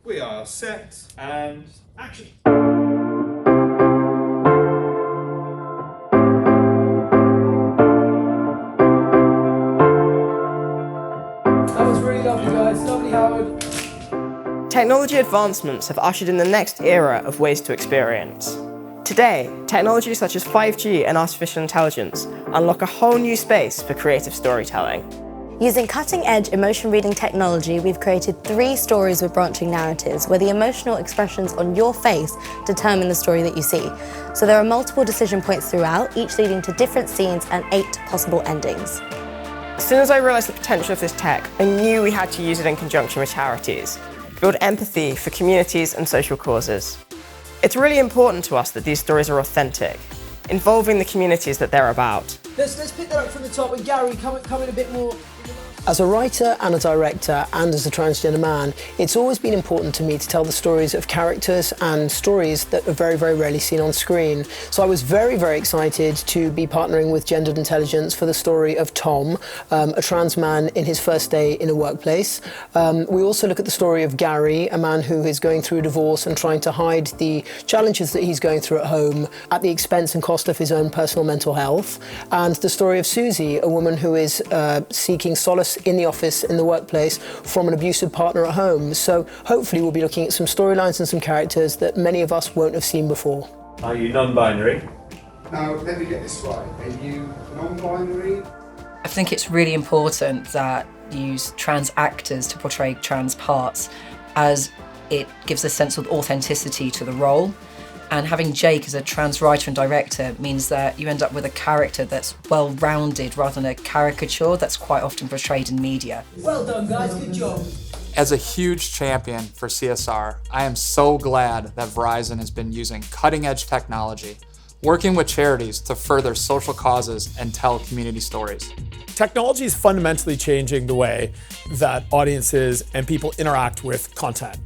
We are set and action. That was really lovely, guys. Lovely, Howard. Technology advancements have ushered in the next era of ways to experience. Today, technologies such as 5G and artificial intelligence unlock a whole new space for creative storytelling. Using cutting-edge emotion reading technology, we've created 3 stories with branching narratives where the emotional expressions on your face determine the story that you see. So there are multiple decision points throughout, each leading to different scenes and 8 possible endings. As soon as I realised the potential of this tech, I knew we had to use it in conjunction with charities, to build empathy for communities and social causes. It's really important to us that these stories are authentic, involving the communities that they're about. Let's pick that up from the top, and Gary, come in a bit more. As a writer and a director and as a transgender man, it's always been important to me to tell the stories of characters and stories that are very, very rarely seen on screen. So I was very, very excited to be partnering with Gendered Intelligence for the story of Tom, a trans man in his first day in a workplace. We also look at the story of Gary, a man who is going through a divorce and trying to hide the challenges that he's going through at home at the expense and cost of his own personal mental health. And the story of Susie, a woman who is seeking solace in the office, in the workplace, from an abusive partner at home. So hopefully we'll be looking at some storylines and some characters that many of us won't have seen before. Are you non-binary? Now, let me get this right. Are you non-binary? I think it's really important that you use trans actors to portray trans parts, as it gives a sense of authenticity to the role. And having Jake as a trans writer and director means that you end up with a character that's well-rounded rather than a caricature that's quite often portrayed in media. Well done, guys. Good job. As a huge champion for CSR, I am so glad that Verizon has been using cutting-edge technology, working with charities to further social causes and tell community stories. Technology is fundamentally changing the way that audiences and people interact with content.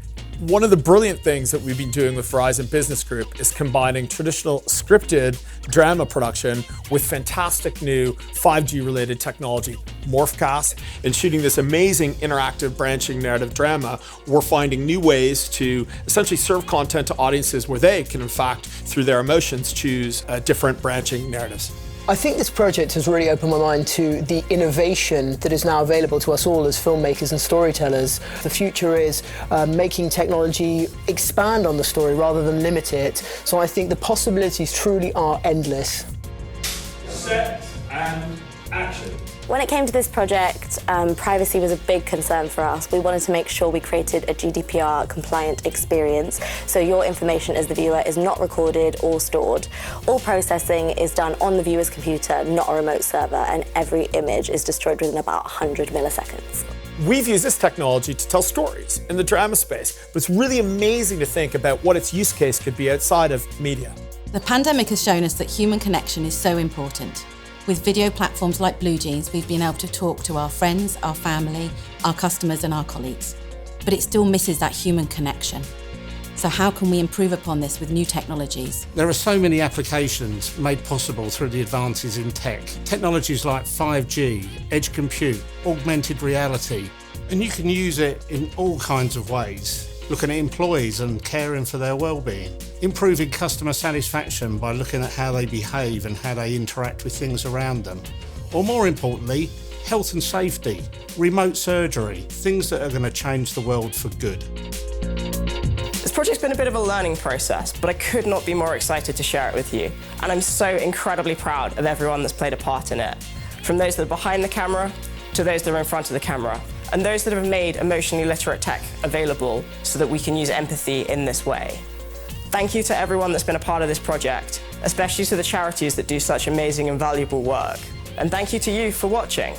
One of the brilliant things that we've been doing with Verizon Business Group is combining traditional scripted drama production with fantastic new 5G related technology. Morphcast, and shooting this amazing interactive branching narrative drama, we're finding new ways to essentially serve content to audiences where they can, in fact, through their emotions, choose different branching narratives. I think this project has really opened my mind to the innovation that is now available to us all as filmmakers and storytellers. The future is making technology expand on the story rather than limit it. So I think the possibilities truly are endless. Set and action. When it came to this project, privacy was a big concern for us. We wanted to make sure we created a GDPR-compliant experience, so your information as the viewer is not recorded or stored. All processing is done on the viewer's computer, not a remote server, and every image is destroyed within about 100 milliseconds. We've used this technology to tell stories in the drama space, but it's really amazing to think about what its use case could be outside of media. The pandemic has shown us that human connection is so important. With video platforms like BlueJeans, we've been able to talk to our friends, our family, our customers and our colleagues. But it still misses that human connection. So how can we improve upon this with new technologies? There are so many applications made possible through the advances in tech. Technologies like 5G, edge compute, augmented reality, and you can use it in all kinds of ways. Looking at employees and caring for their well-being. Improving customer satisfaction by looking at how they behave and how they interact with things around them. Or more importantly, health and safety, remote surgery, things that are going to change the world for good. This project's been a bit of a learning process, but I could not be more excited to share it with you. And I'm so incredibly proud of everyone that's played a part in it. From those that are behind the camera, to those that are in front of the camera, and those that have made emotionally literate tech available so that we can use empathy in this way. Thank you to everyone that's been a part of this project, especially to the charities that do such amazing and valuable work. And thank you to you for watching.